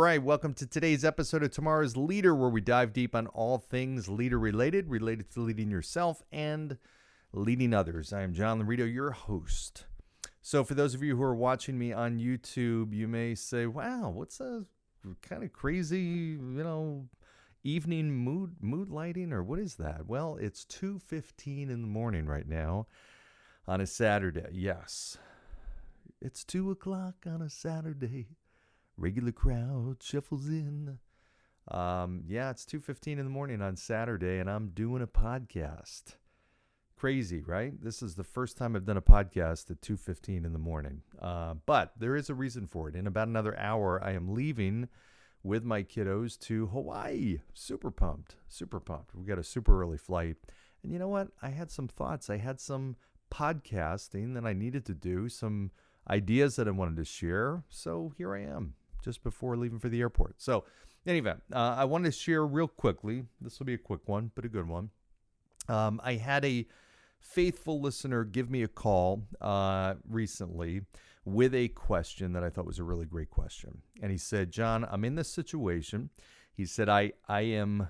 right, welcome to today's episode of Tomorrow's Leader, where we dive deep on all things leader-related, related to leading yourself and leading others. I am John Laurito, your host. So for those of you who are watching me on YouTube, you may say, wow, what's a kind of crazy, evening mood lighting, or what is that? Well, it's 2:15 in the morning right now on a Saturday. Yes, it's 2 o'clock on a Saturday. Regular crowd shuffles in. It's 2:15 in the morning on Saturday, and I'm doing a podcast. Crazy, right? This is the first time I've done a podcast at 2:15 in the morning. But there is a reason for it. In about another hour, I am leaving with my kiddos to Hawaii. Super pumped. We got a super early flight. And you know what? I had some thoughts. I had some podcasting that I needed to do, some ideas that I wanted to share. So here I am, just before leaving for the airport. So in any event, I wanted to share real quickly. This will be a quick one, but a good one. I had a faithful listener give me a call recently with a question that I thought was a really great question. And he said, John, I'm in this situation. He said, I am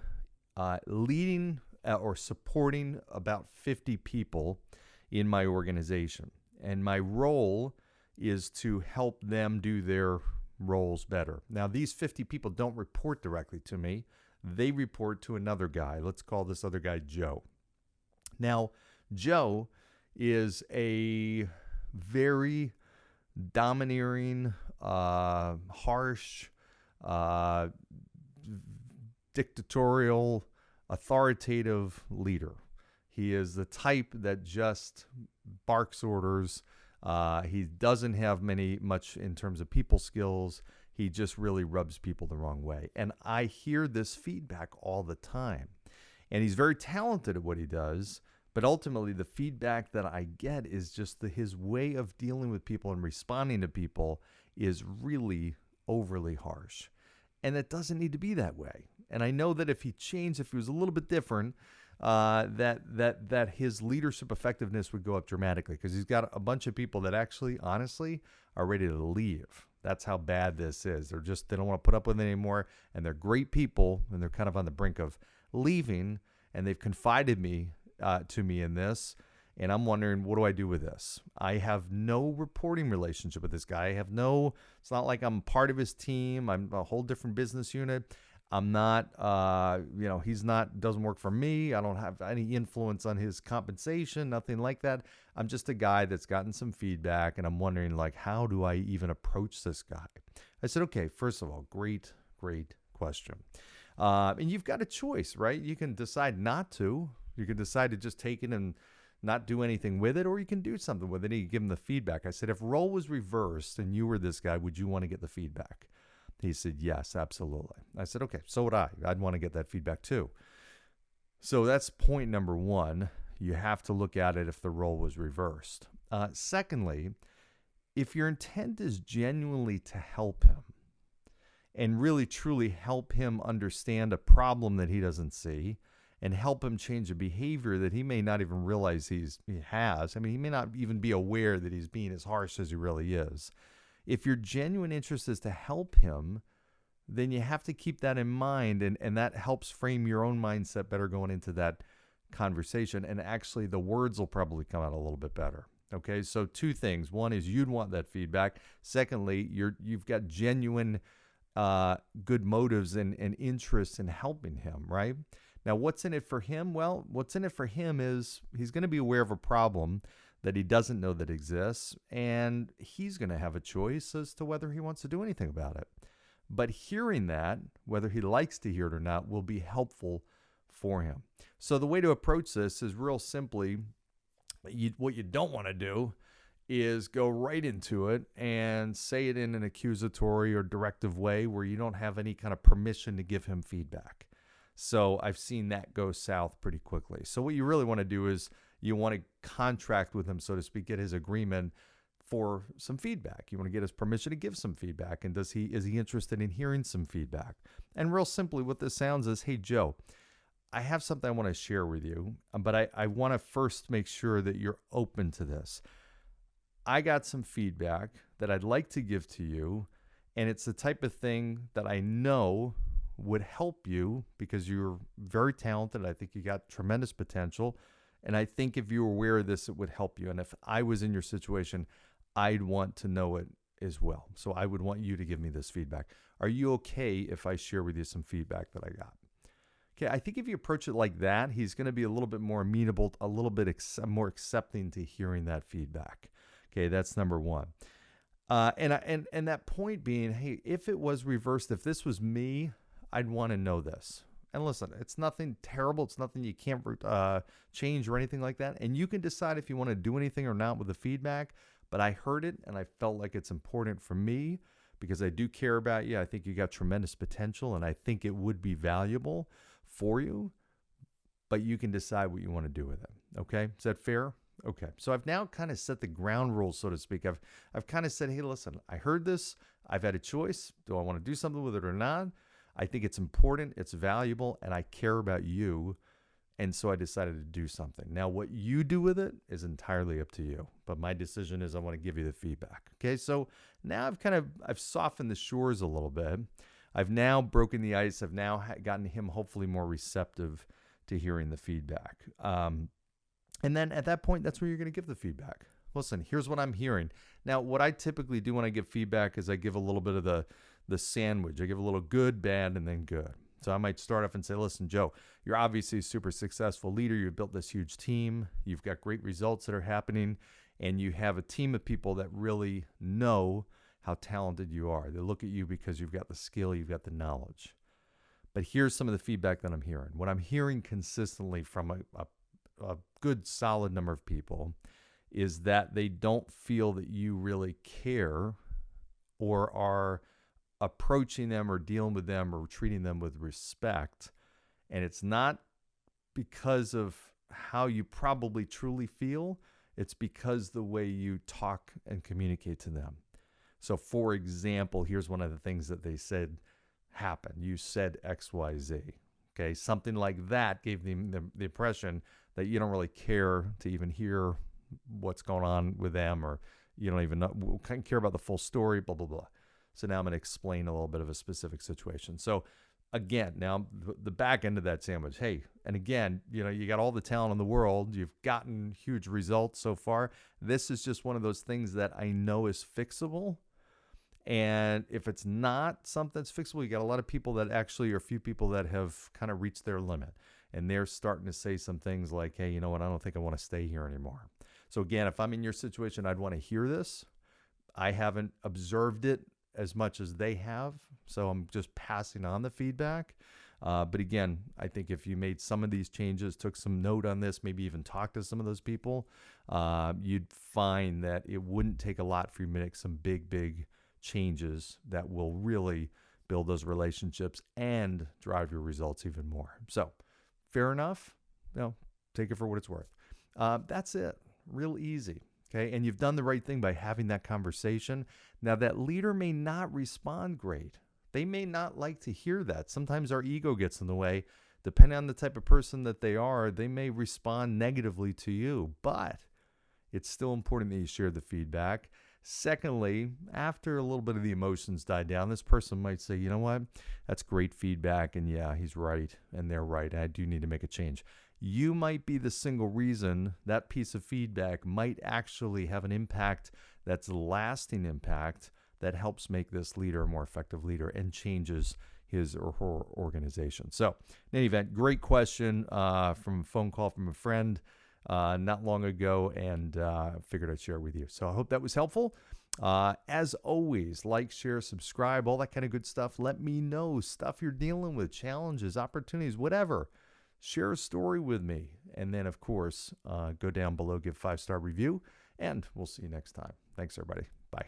leading or supporting about 50 people in my organization. And my role is to help them do their roles better. Now, these 50 people don't report directly to me. They report to another guy. Let's call this other guy Joe. Now, Joe is a very domineering, harsh, dictatorial, authoritative leader. He is the type that just barks orders. He doesn't have much in terms of people skills. He just really rubs people the wrong way. And I hear this feedback all the time. And he's very talented at what he does. But ultimately, the feedback that I get is just his way of dealing with people and responding to people is really overly harsh. And it doesn't need to be that way. And I know that if he was a little bit different, that his leadership effectiveness would go up dramatically, because he's got a bunch of people that actually, honestly, are ready to leave. That's how bad this is. They don't want to put up with it anymore, and they're great people, and they're kind of on the brink of leaving, and they've confided to me in this, and I'm wondering, what do I do with this? I have no reporting relationship with this guy. It's not like I'm part of his team. I'm a whole different business unit. I'm not, doesn't work for me. I don't have any influence on his compensation, nothing like that. I'm just a guy that's gotten some feedback, and I'm wondering, how do I even approach this guy? I said, okay, first of all, great question. And you've got a choice, right? You can decide not to. You can decide to just take it and not do anything with it, or you can do something with it and you give him the feedback. I said, if role was reversed and you were this guy, would you want to get the feedback? He said, yes, absolutely. I said, okay, so would I. I'd want to get that feedback too. So that's point number one. You have to look at it if the role was reversed. Secondly, if your intent is genuinely to help him and really truly help him understand a problem that he doesn't see and help him change a behavior that he may not even realize he has. I mean, he may not even be aware that he's being as harsh as he really is. If your genuine interest is to help him, then you have to keep that in mind, and that helps frame your own mindset better going into that conversation. And actually, the words will probably come out a little bit better. Okay, so two things. One is you'd want that feedback. Secondly, you've got genuine good motives and interest in helping him, right? Now, what's in it for him? Well, what's in it for him is he's going to be aware of a problem that he doesn't know that exists, and he's going to have a choice as to whether he wants to do anything about it. But hearing that, whether he likes to hear it or not, will be helpful for him. So the way to approach this is real simply, what you don't want to do is go right into it and say it in an accusatory or directive way where you don't have any kind of permission to give him feedback. So I've seen that go south pretty quickly. So what you really want to do is you want to contract with him, so to speak, get his agreement for some feedback. You want to get his permission to give some feedback. And is he interested in hearing some feedback? And real simply, what this sounds is, hey, Joe, I have something I want to share with you, but I want to first make sure that you're open to this. I got some feedback that I'd like to give to you, And it's the type of thing that I know would help you because you're very talented. I think you got tremendous potential. And I think if you were aware of this, it would help you. And if I was in your situation, I'd want to know it as well. So I would want you to give me this feedback. Are you okay if I share with you some feedback that I got? Okay, I think if you approach it like that, he's going to be a little bit more amenable, a little bit more accepting to hearing that feedback. Okay, that's number one. And that point being, hey, if it was reversed, if this was me, I'd want to know this. And listen, it's nothing terrible. It's nothing you can't change or anything like that. And you can decide if you want to do anything or not with the feedback. But I heard it and I felt like it's important for me because I do care about you. I think you got tremendous potential and I think it would be valuable for you. But you can decide what you want to do with it. Okay? Is that fair? Okay. So I've now kind of set the ground rules, so to speak. I've kind of said, hey, listen, I heard this. I've had a choice. Do I want to do something with it or not? I think it's important, it's valuable, and I care about you, and so I decided to do something. Now, what you do with it is entirely up to you, but my decision is I want to give you the feedback. Okay, so now I've softened the shores a little bit. I've now broken the ice. I've now gotten him hopefully more receptive to hearing the feedback. And then at that point, that's where you're going to give the feedback. Listen, here's what I'm hearing. Now, what I typically do when I give feedback is I give a little bit of the sandwich. I give a little good, bad, and then good. So I might start off and say, listen, Joe, you're obviously a super successful leader. You've built this huge team. You've got great results that are happening, and you have a team of people that really know how talented you are. They look at you because you've got the skill, you've got the knowledge. But here's some of the feedback that I'm hearing. What I'm hearing consistently from a good, solid number of people is that they don't feel that you really care or are approaching them or dealing with them or treating them with respect. And it's not because of how you probably truly feel. It's because the way you talk and communicate to them. So for example, here's one of the things that they said happened. You said X, Y, Z. Okay. Something like that gave them the impression that you don't really care to even hear what's going on with them, or you don't even know, care about the full story, blah, blah, blah. So now I'm going to explain a little bit of a specific situation. So again, now the back end of that sandwich, hey, and again, you got all the talent in the world. You've gotten huge results so far. This is just one of those things that I know is fixable. And if it's not something that's fixable, you got a lot of people that actually, or a few people that have kind of reached their limit. And they're starting to say some things like, hey, you know what? I don't think I want to stay here anymore. So again, if I'm in your situation, I'd want to hear this. I haven't observed it as much as they have, so I'm just passing on the feedback. But again, I think if you made some of these changes, took some note on this, maybe even talked to some of those people, you'd find that it wouldn't take a lot for you to make some big changes that will really build those relationships and drive your results even more. So fair enough. Take it for what it's worth. That's it. Real easy. Okay. And you've done the right thing by having that conversation. Now, that leader may not respond great. They may not like to hear that. Sometimes our ego gets in the way. Depending on the type of person that they are, they may respond negatively to you, but it's still important that you share the feedback. Secondly, after a little bit of the emotions die down, this person might say, you know what, that's great feedback, and yeah, he's right, and they're right. I do need to make a change. You might be the single reason that piece of feedback might actually have an impact that's a lasting impact that helps make this leader a more effective leader and changes his or her organization. So in any event, great question from a phone call from a friend not long ago, and figured I'd share it with you. So I hope that was helpful. As always, like, share, subscribe, all that kind of good stuff. Let me know stuff you're dealing with, challenges, opportunities, whatever. Share a story with me. And then, of course, go down below, give 5-star review, and we'll see you next time. Thanks, everybody. Bye.